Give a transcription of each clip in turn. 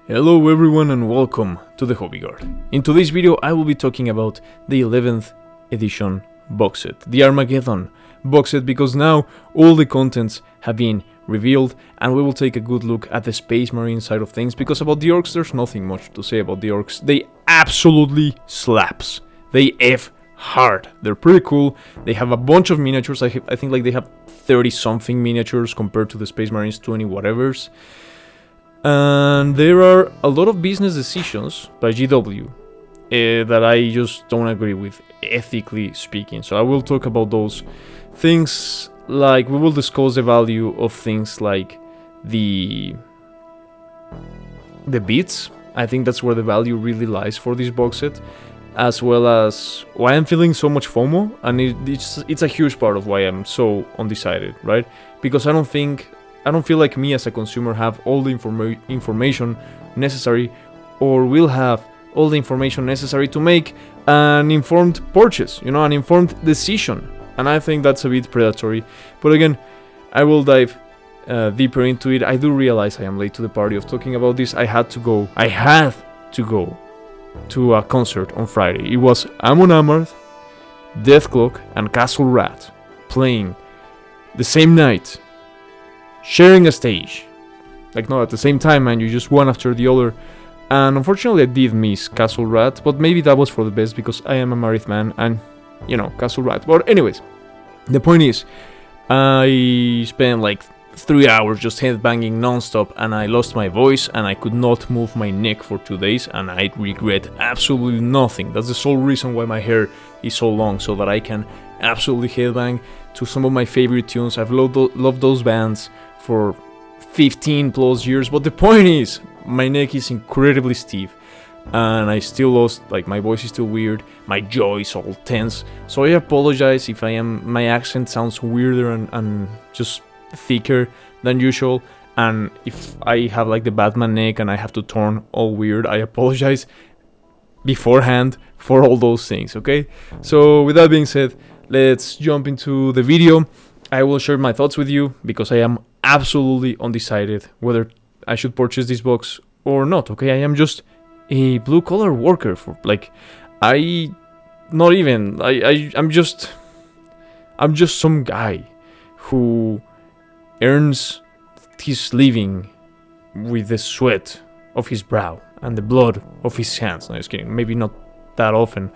Hello everyone and welcome to the Hobby Guard. In today's video I will be talking about the 11th edition box set, the Armageddon box set, because now all the contents have been revealed and we will take a good look at the Space Marine side of things, because about the orcs there's nothing much to say about the orcs. They absolutely slaps. They F hard. They're pretty cool. They have a bunch of miniatures. I think like they have 30 something miniatures compared to the Space Marines 20 whatevers. And there are a lot of business decisions by GW that I just don't agree with, ethically speaking. So I will talk about those things. Like, we will discuss the value of things like the bits. I think that's where the value really lies for this box set, as well as why I'm feeling so much FOMO, and it's a huge part of why I'm so undecided, right? Because I don't feel like me as a consumer have all the information necessary, or will have all the information necessary to make an informed purchase, you know, an informed decision. And I think that's a bit predatory. But again, I will dive deeper into it. I do realize I am late to the party of talking about this. I had to go to a concert on Friday. It was Amon Amarth, Deathcloak, and Castle Rat playing the same night, sharing a stage. Like, not at the same time, man, you just one after the other. And unfortunately I did miss Castle Rat, but maybe that was for the best because I am a Marith man and, you know, Castle Rat. But anyways, the point is, I spent like 3 hours just headbanging non-stop and I lost my voice and I could not move my neck for 2 days, and I regret absolutely nothing. That's the sole reason why my hair is so long, so that I can absolutely headbang to some of my favorite tunes. I've loved those bands for 15 plus years, but the point is, my neck is incredibly stiff and I still lost, like, my voice is still weird, my jaw is all tense, so I apologize if my accent sounds weirder and just thicker than usual, and if I have like the Batman neck and I have to turn all weird, I apologize beforehand for all those things, okay? So with that being said, let's jump into the video. I will share my thoughts with you because I am absolutely undecided whether I should purchase this box or not, okay? I am just a blue collar worker for, like, I'm just some guy who earns his living with the sweat of his brow and the blood of his hands. No, just kidding, maybe not that often,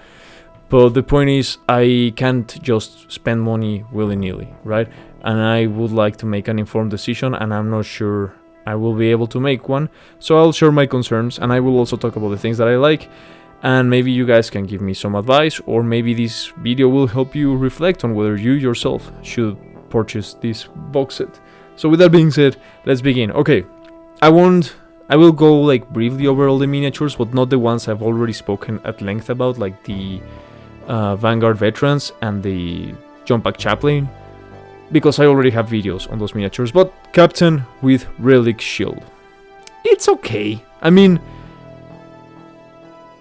but the point is, I can't just spend money willy-nilly, right? And I would like to make an informed decision, and I'm not sure I will be able to make one. So I'll share my concerns, and I will also talk about the things that I like, and maybe you guys can give me some advice, or maybe this video will help you reflect on whether you yourself should purchase this box set. So with that being said, let's begin. Okay, I will go like briefly over all the miniatures, but not the ones I've already spoken at length about, like the Vanguard Veterans and the Jump Pack Chaplain, because I already have videos on those miniatures. But Captain with Relic Shield, it's okay. I mean,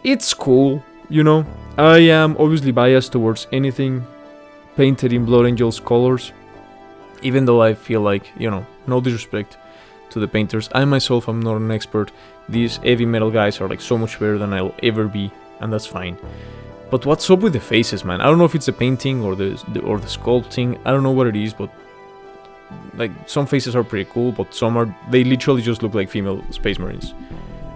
it's cool, you know. I am obviously biased towards anything painted in Blood Angels colors, even though I feel like, you know, no disrespect to the painters, I myself am not an expert. These heavy metal guys are like so much better than I'll ever be, and that's fine. But what's up with the faces, man? I don't know if it's the painting or the sculpting. I don't know what it is, but like, some faces are pretty cool, but they literally just look like female Space Marines.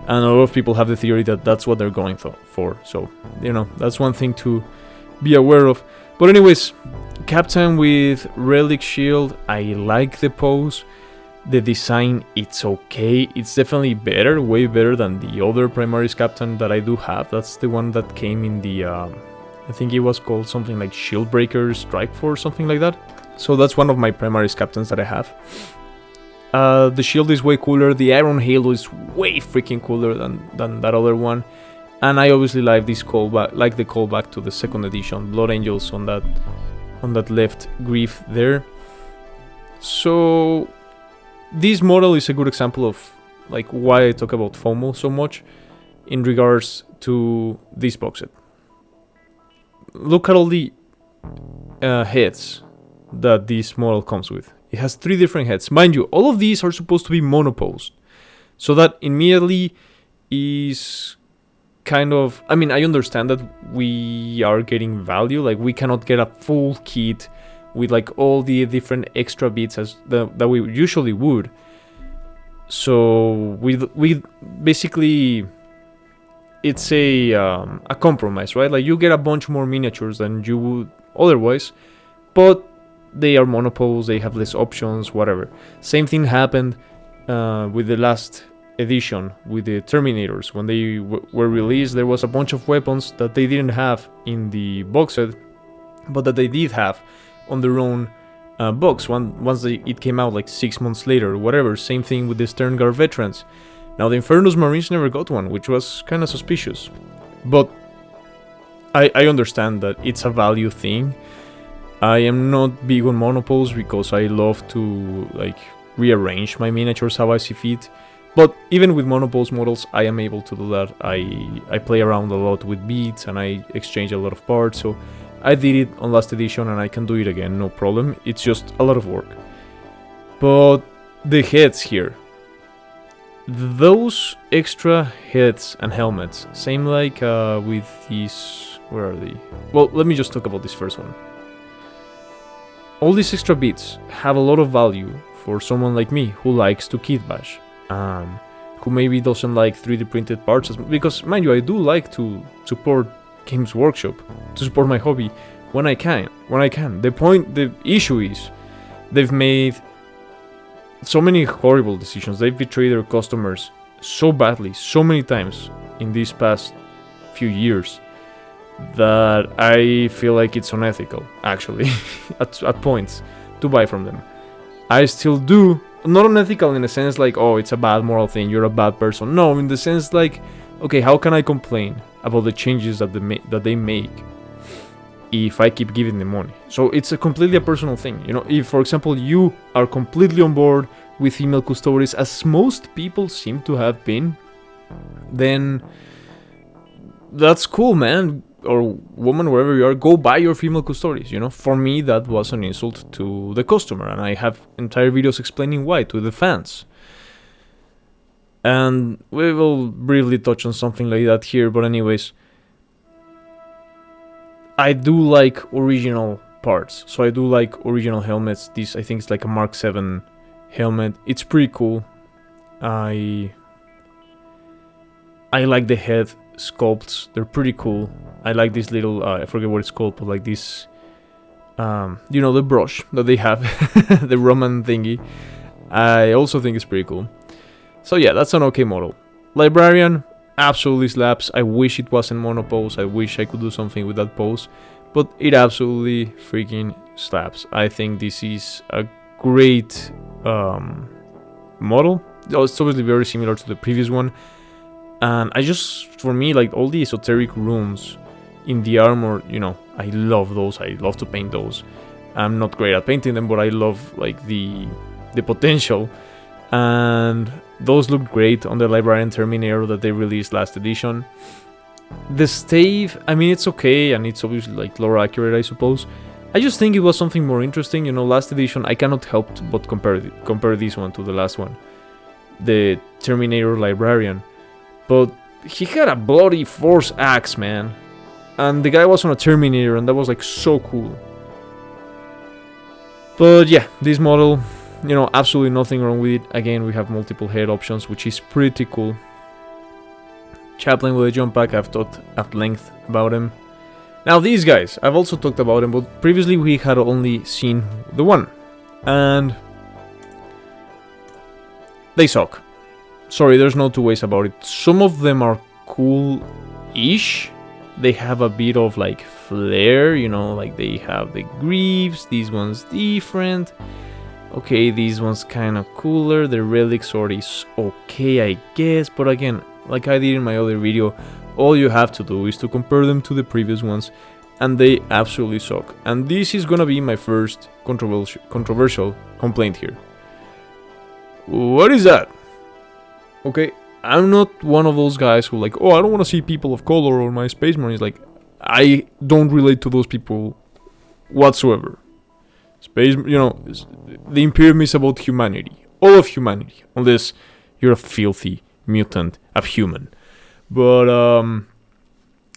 And a lot of people have the theory that that's what they're going for. So, you know, that's one thing to be aware of. But anyways, Captain with Relic Shield, I like the pose. The design, it's okay. It's definitely better, way better than the other Primaris Captain that I do have. That's the one that came in the, I think it was called something like Shieldbreaker Strikeforce, something like that. So that's one of my Primaris Captains that I have. The shield is way cooler. The Iron Halo is way freaking cooler than that other one. And I obviously like this callback, like the callback to the second edition, Blood Angels on that left greave there. So this model is a good example of like why I talk about FOMO so much in regards to this box set. Look at all the heads that this model comes with. It has 3 different heads. Mind you, all of these are supposed to be monoposed, so that immediately is kind of, I mean, I understand that we are getting value, like we cannot get a full kit with like all the different extra bits as that we usually would. So we basically, it's a compromise, right? Like you get a bunch more miniatures than you would otherwise, but they are monopoles, they have less options, whatever. Same thing happened with the last edition with the Terminators. When they were released, there was a bunch of weapons that they didn't have in the box set, but that they did have on their own box once it came out like 6 months later or whatever. Same thing with the Stern Guard veterans. Now the Infernus Marines never got one, which was kind of suspicious, but I understand that it's a value thing. I am not big on monopoles because I love to like rearrange my miniatures how I see fit. But even with monopoles models, I am able to do that. I play around a lot with beats and I exchange a lot of parts. So I did it on last edition and I can do it again, no problem. It's just a lot of work. But the heads here, those extra heads and helmets, same like with these, where are they? Well, let me just talk about this first one. All these extra bits have a lot of value for someone like me who likes to kit bash. Who maybe doesn't like 3D printed parts, because mind you, I do like to support Games Workshop, to support my hobby when I can. The issue is they've made so many horrible decisions. They've betrayed their customers so badly, so many times in these past few years, that I feel like it's unethical, actually, at points, to buy from them. I still do. Not unethical in the sense like, oh, it's a bad moral thing, you're a bad person. No, in the sense like, okay, how can I complain about the changes that they make if I keep giving them money? So it's completely a personal thing. You know, if, for example, you are completely on board with female custodians, as most people seem to have been, then that's cool, man. Or woman, wherever you are, go buy your female custodians, you know. For me, that was an insult to the customer, and I have entire videos explaining why to the fans. And we will briefly touch on something like that here, but anyways, I do like original parts, so I do like original helmets. This, I think, it's like a Mark 7 helmet. It's pretty cool. I like the head sculpts, they're pretty cool. I like this little, I forget what it's called, but like this, you know, the brush that they have, the Roman thingy. I also think it's pretty cool. So yeah, that's an okay model. Librarian, absolutely slaps. I wish it wasn't monopose. I wish I could do something with that pose, but it absolutely freaking slaps. I think this is a great model. It's obviously very similar to the previous one. And I just, for me, like all the esoteric runes in the armor, you know, I love those. I love to paint those. I'm not great at painting them, but I love like the potential. And those look great on the Librarian Terminator that they released last edition. The stave, I mean, it's okay, and it's obviously like lore accurate, I suppose. I just think it was something more interesting. You know, last edition, I cannot help but compare this one to the last one, the Terminator Librarian. But he had a bloody force axe, man. And the guy was on a Terminator, and that was like so cool. But yeah, this model, you know, absolutely nothing wrong with it. Again, we have multiple head options, which is pretty cool. Chaplain with a jump pack, I've talked at length about him. Now these guys, I've also talked about them, but previously we had only seen the one. And they suck. Sorry, there's no two ways about it. Some of them are cool-ish. They have a bit of like flair, you know, like they have the greaves. These ones different. Okay, these ones kind of cooler. The relic sword is okay, I guess. But again, like I did in my other video, all you have to do is to compare them to the previous ones, and they absolutely suck. And this is gonna be my first controversial complaint here. What is that? Okay, I'm not one of those guys who like, oh, I don't want to see people of color on my Space Marines. Like, I don't relate to those people whatsoever. Space, you know, the Imperium is about humanity. All of humanity. Unless you're a filthy mutant, a human. But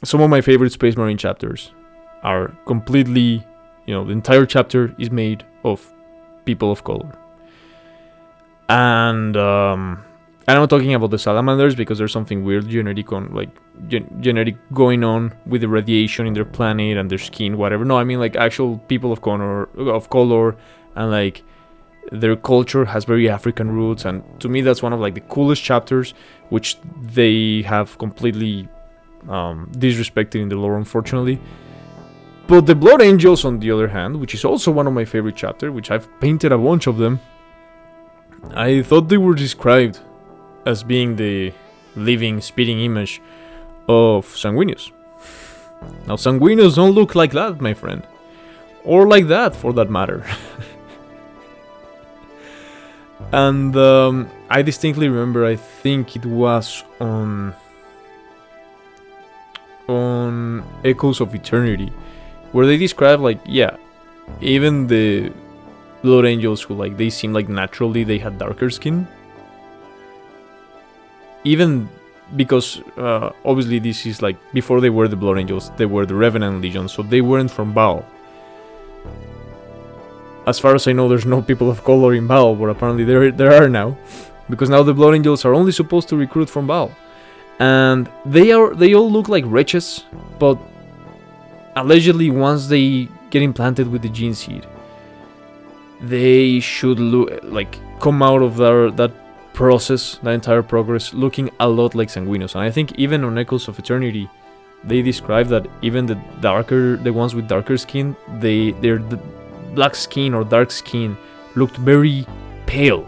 some of my favorite Space Marine chapters are completely, the entire chapter is made of people of color. And I'm not talking about the salamanders because there's something weird genetic going on with the radiation in their planet and their skin, whatever. No, I mean like actual people of color, and like their culture has very African roots, and to me that's one of like the coolest chapters, which they have completely disrespected in the lore, unfortunately. But the Blood Angels, on the other hand, which is also one of my favorite chapters, which I've painted a bunch of them, I thought they were described as being the living, spitting image of Sanguinius. Now, Sanguinius don't look like that, my friend. Or like that, for that matter. And I distinctly remember, I think it was on Echoes of Eternity, where they describe, like, yeah, even the Blood Angels who, like, they seem like naturally they had darker skin. Even because, obviously this is, like, before they were the Blood Angels, they were the Revenant Legion, so they weren't from Baal. As far as I know, there's no people of color in Baal, but apparently there are now. Because now the Blood Angels are only supposed to recruit from Baal. And they all look like wretches, but allegedly once they get implanted with the gene seed, they should come out of that process, that entire progress, looking a lot like Sanguinius. And I think even on Echoes of Eternity, they describe that even the ones with darker skin, their black skin or dark skin looked very pale.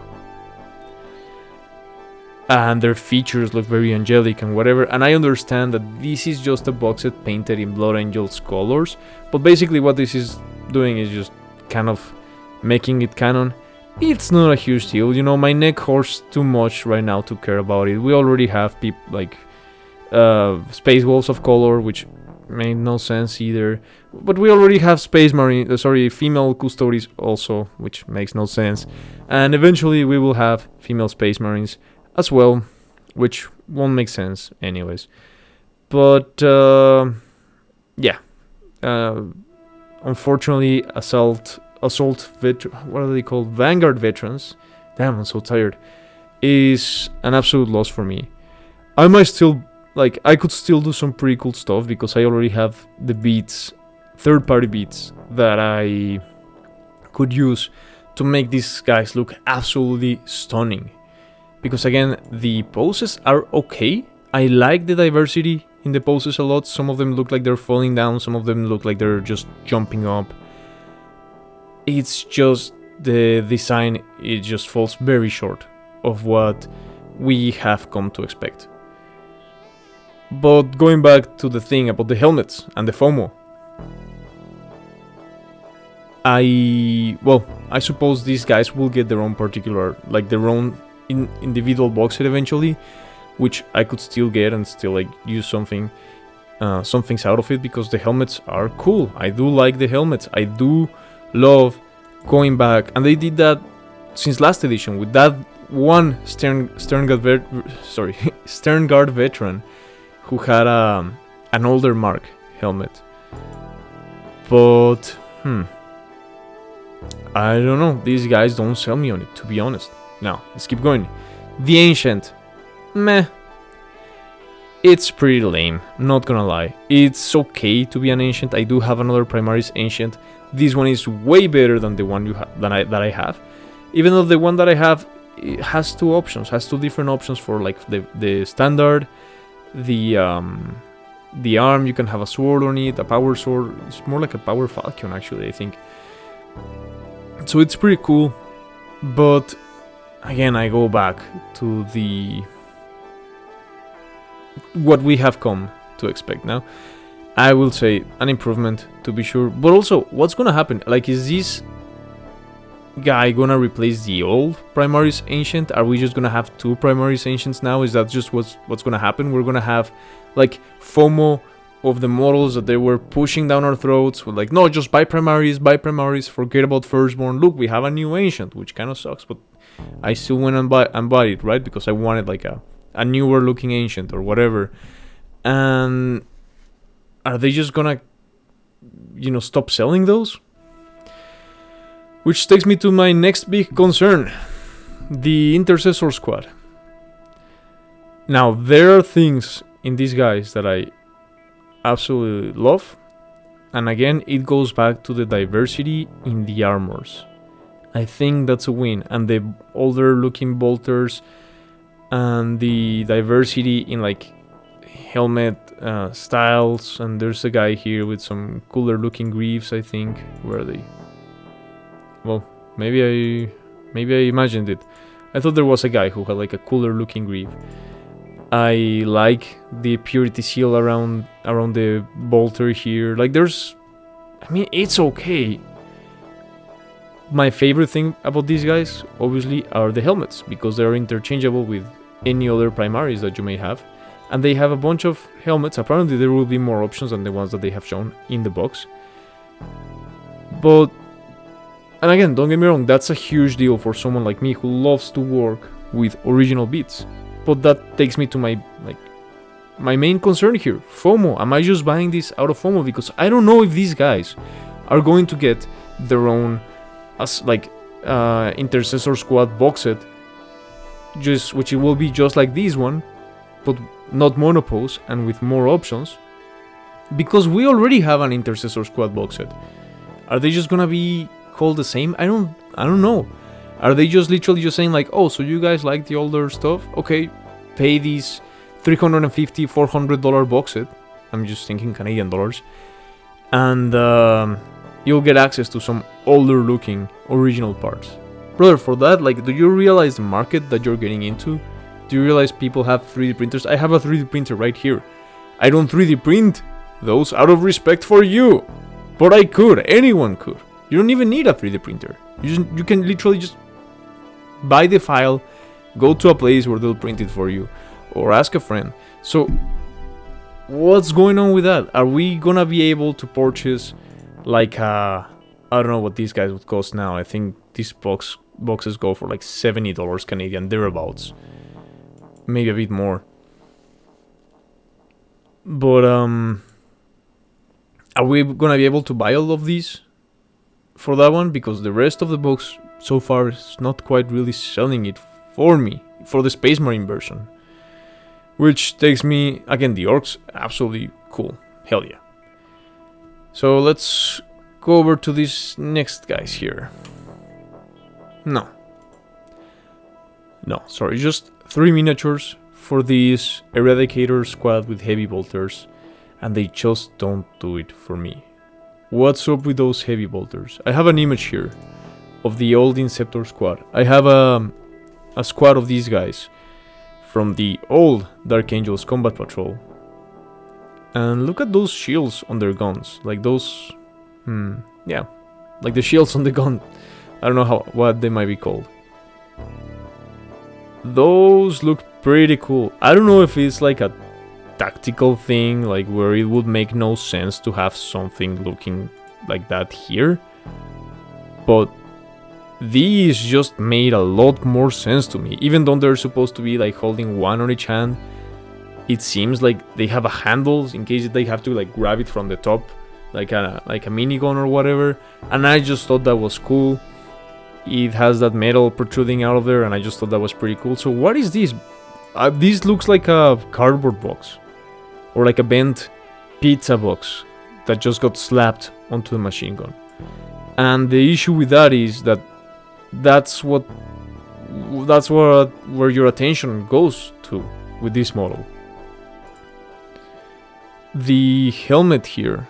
And their features look very angelic and whatever. And I understand that this is just a box set painted in Blood Angels colors, but basically what this is doing is just kind of making it canon. It's not a huge deal, my neck hurts too much right now to care about it. We already have people like Space Wolves of color, which made no sense either. But we already have female Custodes also, which makes no sense. And eventually we will have female Space Marines as well, which won't make sense anyways. But unfortunately, what are they called? Vanguard veterans. Damn, I'm so tired. Is an absolute loss for me. I might still, I could still do some pretty cool stuff because I already have the beats, third-party beats, that I could use to make these guys look absolutely stunning. Because again, the poses are okay. I like the diversity in the poses a lot. Some of them look like they're falling down, some of them look like they're just jumping up. It's just the design, it just falls very short of what we have come to expect. But going back to the thing about the helmets and the FOMO, I suppose these guys will get their own particular, their own individual box set eventually, which I could still get and still use some things out of it, because the helmets are cool. I do like the helmets. I do love going back, and they did that since last edition with that one Stern Guard veteran who had an older Mark helmet. But I don't know, these guys don't sell me on it, to be honest. Now, let's keep going. The Ancient, meh. It's pretty lame, not gonna lie. It's okay to be an Ancient. I do have another Primaris Ancient. This one is way better than the one that I have. Even though the one that I have has two different options for the standard, the arm. You can have a sword on it, a power sword. It's more like a power falcon, actually, I think. So it's pretty cool, but again, I go back to what we have come to expect now. I will say an improvement, to be sure, but also what's gonna happen? Is this guy gonna replace the old Primaris Ancient? Are we just gonna have two Primaris Ancients now? Is that just what's gonna happen? We're gonna have FOMO of the models that they were pushing down our throats with no, just buy Primaris, forget about Firstborn. Look, we have a new Ancient, which kind of sucks, but I still went and bought it, right? Because I wanted a newer looking ancient or whatever. And are they just gonna, stop selling those? Which takes me to my next big concern, the Intercessor Squad. Now, there are things in these guys that I absolutely love. And again, it goes back to the diversity in the armors. I think that's a win. And the older looking bolters and the diversity in like helmet styles. And there's a guy here with some cooler looking greaves, I think. Where are they? Well, maybe I imagined it. I thought there was a guy who had like a cooler looking greave. I like the purity seal around the bolter here. Like it's okay. My favorite thing about these guys, obviously, are the helmets, because they're interchangeable with any other primaries that you may have. And they have a bunch of helmets. Apparently there will be more options than the ones that they have shown in the box. But, and again, don't get me wrong, that's a huge deal for someone like me who loves to work with original beats. But that takes me to my main concern here. FOMO. Am I just buying this out of FOMO? Because I don't know if these guys are going to get their own Intercessor Squad box set, which it will be just like this one, but not monopose and with more options. Because we already have an Intercessor Squad box set. Are they just gonna be called the same? I don't know. Are they just literally just saying like, oh, so you guys like the older stuff? Okay, pay these $350, $400 box set. I'm just thinking Canadian dollars. And you'll get access to some older looking original parts. Brother, for that, like, do you realize the market that you're getting into? Do you realize people have 3D printers? I have a 3D printer right here. I don't 3D print those out of respect for you. But I could. Anyone could. You don't even need a 3D printer. You can literally just buy the file, go to a place where they'll print it for you, or ask a friend. So, what's going on with that? Are we gonna be able to purchase like I don't know what these guys would cost now. I think these boxes go for like $70 Canadian, thereabouts. Maybe a bit more. But are we gonna be able to buy all of these for that one? Because the rest of the box so far is not quite really selling it for me, for the Space Marine version. Which takes me, again, the orcs, absolutely cool. Hell yeah. So let's go over to these next guys here. No, sorry, just 3 miniatures for this Eradicator squad with heavy bolters, and they just don't do it for me. What's up with those heavy bolters? I have an image here of the old Inceptor squad. I have a squad of these guys from the old Dark Angels Combat Patrol. And look at those shields on their guns. Like those... yeah. Like the shields on the gun. I don't know what they might be called. Those look pretty cool. I don't know if it's like a tactical thing, like where it would make no sense to have something looking like that here. But these just made a lot more sense to me. Even though they're supposed to be like holding one on each hand, it seems like they have a handle in case they have to like grab it from the top, like a minigun or whatever. And I just thought that was cool. It has that metal protruding out of there, and I just thought that was pretty cool. So what is this? This looks like a cardboard box, or like a bent pizza box that just got slapped onto the machine gun. And the issue with that is that that's where your attention goes to with this model. The helmet here,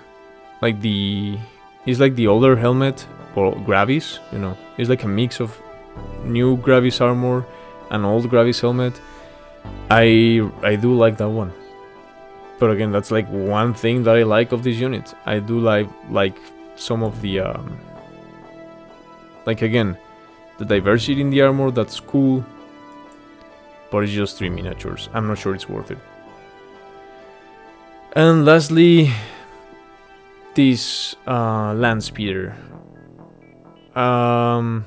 is like the older helmet for Gravis, it's like a mix of new Gravis armor and old Gravis helmet. I do like that one. But again, that's like one thing that I like of this unit. I do like some of the again, the diversity in the armor, that's cool. But it's just 3 miniatures. I'm not sure it's worth it. And lastly, this land speeder. I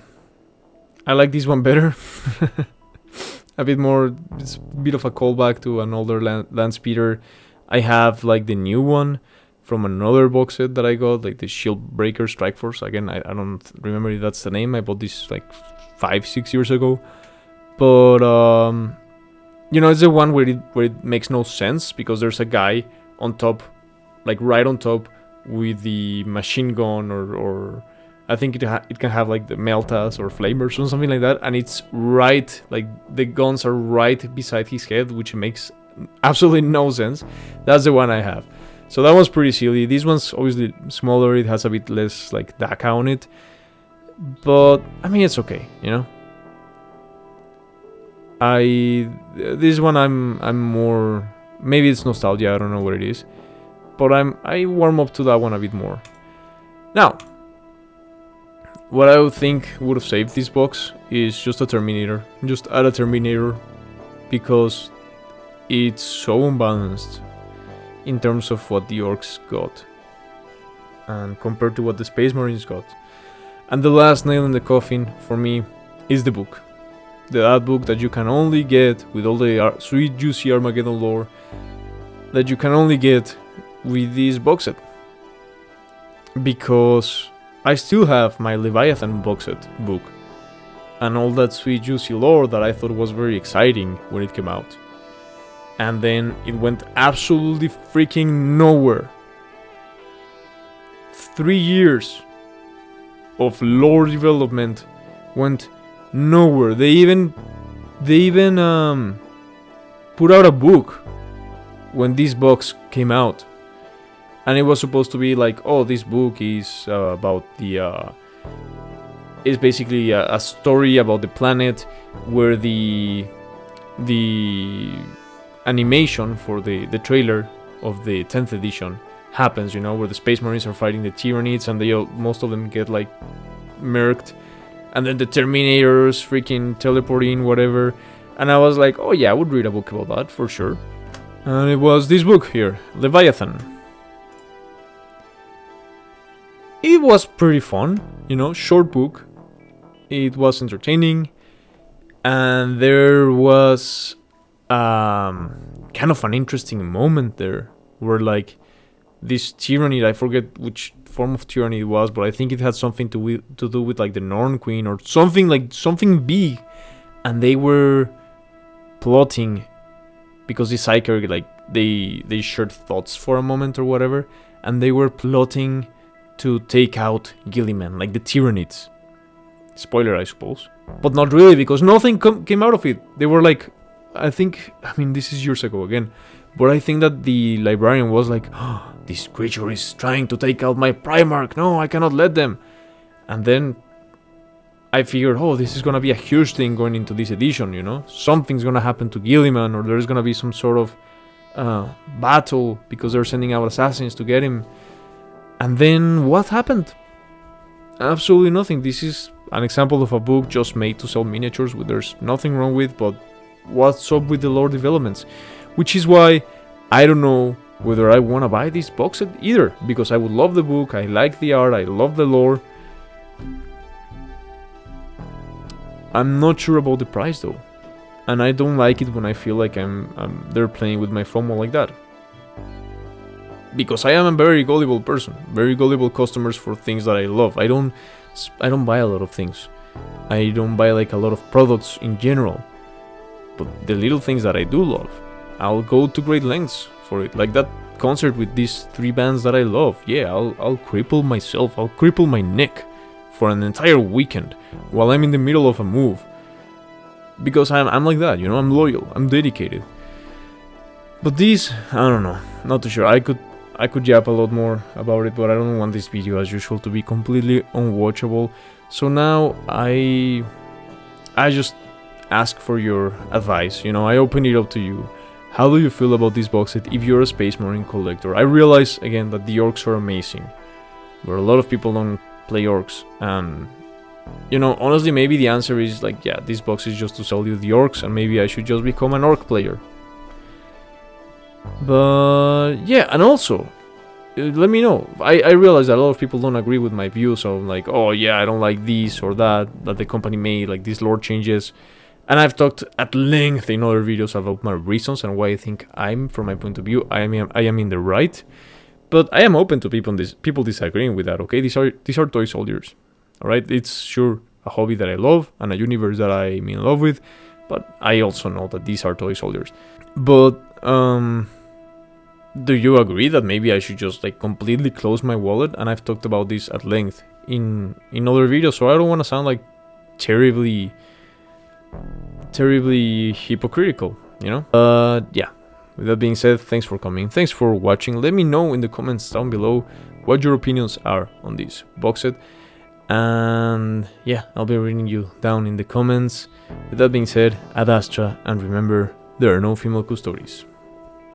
like this one better. a bit more. It's a bit of a callback to an older land speeder. I have like the new one from another box set that I got, like the Shield Breaker Strike Force. Again, I don't remember if that's the name. I bought this like 5-6 years ago. But you know, it's the one where it makes no sense because there's a guy on top, like right on top, with the machine gun or I think it can have like the meltas or flamers or something like that, and it's right, like the guns are right beside his head, which makes absolutely no sense. That's the one I have. So that was pretty silly. This one's obviously smaller. It has a bit less like DACA on it, but I mean it's okay, you know. This one I'm more, maybe it's nostalgia. I don't know what it is, but I warm up to that one a bit more. Now, what I would think would have saved this box is just a Terminator. Just add a Terminator, because it's so unbalanced in terms of what the Orcs got and compared to what the Space Marines got. And the last nail in the coffin for me is the book. That book that you can only get with all the sweet juicy Armageddon lore that you can only get with this box set. Because I still have my Leviathan box set book and all that sweet juicy lore that I thought was very exciting when it came out. And then it went absolutely freaking nowhere. 3 years of lore development went nowhere. They even put out a book when this box came out, and it was supposed to be like, oh, this book is about the is basically a story about the planet where the animation for the trailer of the 10th edition happens, you know, where the Space Marines are fighting the Tyranids and they most of them get like murked, and then the Terminators freaking teleport in, whatever. And I was like, oh yeah, I would read a book about that for sure. And it was this book here, Leviathan. It was pretty fun, you know, short book. It was entertaining, and there was kind of an interesting moment there where like this Tyranid, I forget which form of Tyranid it was, but I think it had something to do with like the Norn Queen or something, like something big, and they were plotting because the Psyker, like they shared thoughts for a moment or whatever, and they were plotting to take out Gilliman, like the Tyranids. Spoiler, I suppose, but not really, because nothing came out of it. They were like, I mean this is years ago again, but I think that the librarian was like, oh, this creature is trying to take out my Primarch, no, I cannot let them. And then I figured, oh, this is gonna be a huge thing going into this edition, you know, something's gonna happen to Gilliman, or there's gonna be some sort of battle because they're sending out assassins to get him. And then what happened? Absolutely nothing. This is an example of a book just made to sell miniatures, which there's nothing wrong with, but what's up with the lore developments? Which is why I don't know whether I want to buy this box set either, because I would love the book, I like the art, I love the lore. I'm not sure about the price though, and I don't like it when I feel like they're playing with my FOMO like that. Because I am a very gullible person, very gullible customers for things that I love. I don't buy a lot of things. I don't buy like a lot of products in general. But the little things that I do love, I'll go to great lengths for it. Like that concert with these 3 bands that I love. Yeah, I'll cripple myself. I'll cripple my neck for an entire weekend while I'm in the middle of a move. Because I'm like that, you know, I'm loyal, I'm dedicated. But these, I don't know, not too sure. I could yap a lot more about it, but I don't want this video as usual to be completely unwatchable. So now I just ask for your advice, you know, I open it up to you. How do you feel about this box set if you're a Space Marine collector? I realize again that the Orcs are amazing, but a lot of people don't play Orcs, and you know, honestly maybe the answer is like, yeah, this box is just to sell you the Orcs and maybe I should just become an Orc player. But yeah, and also let me know. I realize that a lot of people don't agree with my views of like, oh yeah, I don't like this or that the company made, like these lore changes. And I've talked at length in other videos about my reasons and why I think from my point of view, I am in the right. But I am open to people disagreeing with that. Okay, these are toy soldiers. All right, it's sure a hobby that I love and a universe that I'm in love with, but I also know that these are toy soldiers. But do you agree that maybe I should just like completely close my wallet? And I've talked about this at length in other videos, so I don't want to sound like terribly hypocritical, you know? Yeah. With that being said, thanks for coming, thanks for watching. Let me know in the comments down below what your opinions are on this box set. And yeah, I'll be reading you down in the comments. With that being said, ad astra, and remember, there are no female custodies.